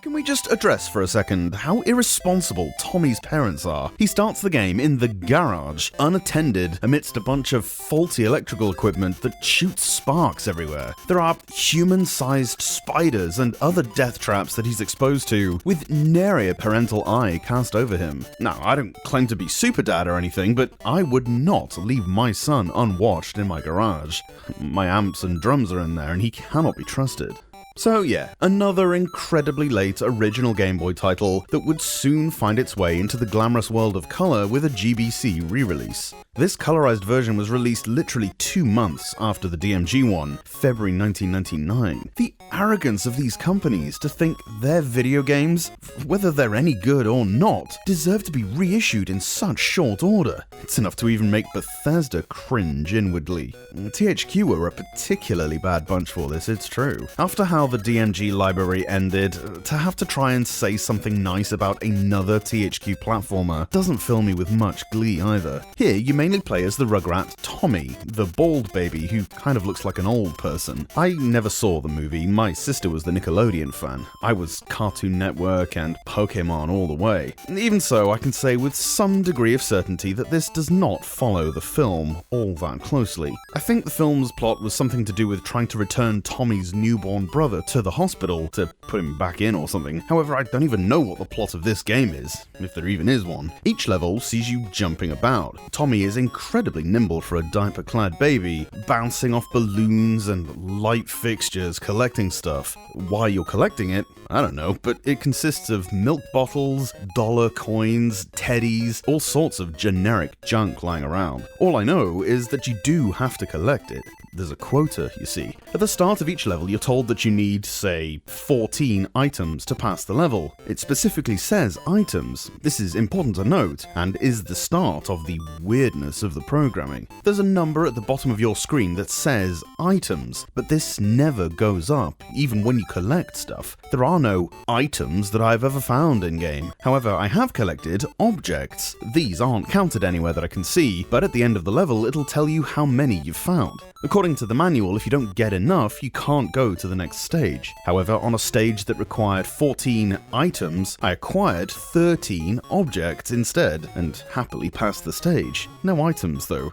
Can we just address for a second how irresponsible Tommy's parents are? He starts the game in the garage, unattended, amidst a bunch of faulty electrical equipment that shoots sparks everywhere. There are human-sized spiders and other death traps that he's exposed to, with nary a parental eye cast over him. Now, I don't claim to be super dad or anything, but I would not leave my son unwatched in my garage. My amps and drums are in there, and he cannot be trusted. So yeah, another incredibly late original Game Boy title that would soon find its way into the glamorous world of color with a GBC re-release. This colorized version was released literally 2 months after the DMG one, February 1999. The arrogance of these companies to think their video games, whether they're any good or not, deserve to be reissued in such short order. It's enough to even make Bethesda cringe inwardly. THQ were a particularly bad bunch for this, it's true. After how the DMG library ended, to have to try and say something nice about another THQ platformer doesn't fill me with much glee either. Here, you mainly play as the Rugrat Tommy, the bald baby who kind of looks like an old person. I never saw the movie, my sister was the Nickelodeon fan. I was Cartoon Network and Pokemon all the way. Even so, I can say with some degree of certainty that this does not follow the film all that closely. I think the film's plot was something to do with trying to return Tommy's newborn brother to the hospital to put him back in or something. However, I don't even know what the plot of this game is, if there even is one. Each level sees you jumping about. Tommy is incredibly nimble for a diaper-clad baby, bouncing off balloons and light fixtures, collecting stuff. Why you're collecting it, I don't know, but it consists of milk bottles, dollar coins, teddies, all sorts of generic junk lying around. All I know is that you do have to collect it. There's a quota, you see. At the start of each level, you're told that you need, say, 14 items to pass the level. It specifically says items. This is important to note, and is the start of the weirdness of the programming. There's a number at the bottom of your screen that says items, but this never goes up, even when you collect stuff. There are no items that I've ever found in-game. However, I have collected objects. These aren't counted anywhere that I can see, but at the end of the level, it'll tell you how many you've found. According to the manual, if you don't get enough, you can't go to the next stage. However, on a stage that required 14 items, I acquired 13 objects instead, and happily passed the stage. No items, though.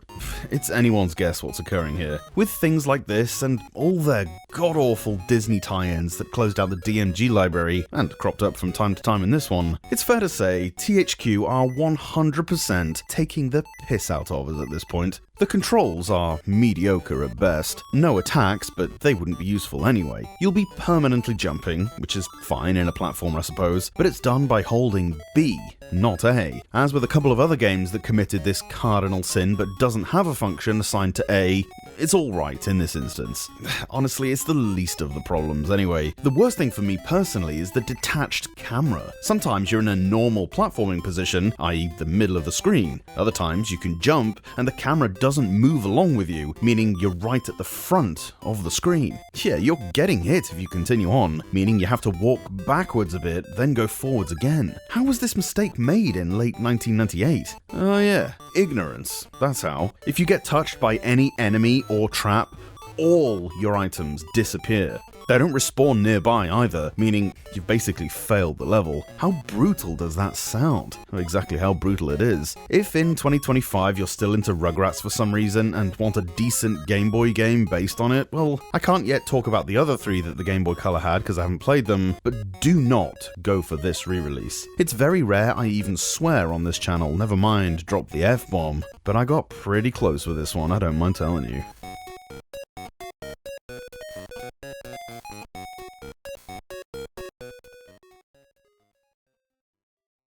It's anyone's guess what's occurring here. With things like this, and all their god-awful Disney tie-ins that closed out the DMG library, and cropped up from time to time in this one, it's fair to say THQ are 100% taking the piss out of us at this point. The controls are mediocre at best. No attacks, but they wouldn't be useful anyway. You'll be permanently jumping, which is fine in a platformer I suppose, but it's done by holding B, not A. As with a couple of other games that committed this cardinal sin but doesn't have a function assigned to A, it's alright in this instance. Honestly, it's the least of the problems anyway. The worst thing for me personally is the detached camera. Sometimes you're in a normal platforming position, i.e. the middle of the screen. Other times you can jump and the camera doesn't move along with you, meaning you're right at the front of the screen. Yeah, you're getting hit if you continue on, meaning you have to walk backwards a bit, then go forwards again. How was this mistake made in late 1998? Oh yeah, ignorance. That's how. If you get touched by any enemy or trap, all your items disappear. They don't respawn nearby either, meaning you've basically failed the level. How brutal does that sound? Exactly how brutal it is. If in 2025 you're still into Rugrats for some reason and want a decent Game Boy game based on it, well, I can't yet talk about the other 3 that the Game Boy Color had because I haven't played them, but do not go for this re-release. It's very rare I even swear on this channel, never mind drop the F-bomb, but I got pretty close with this one, I don't mind telling you.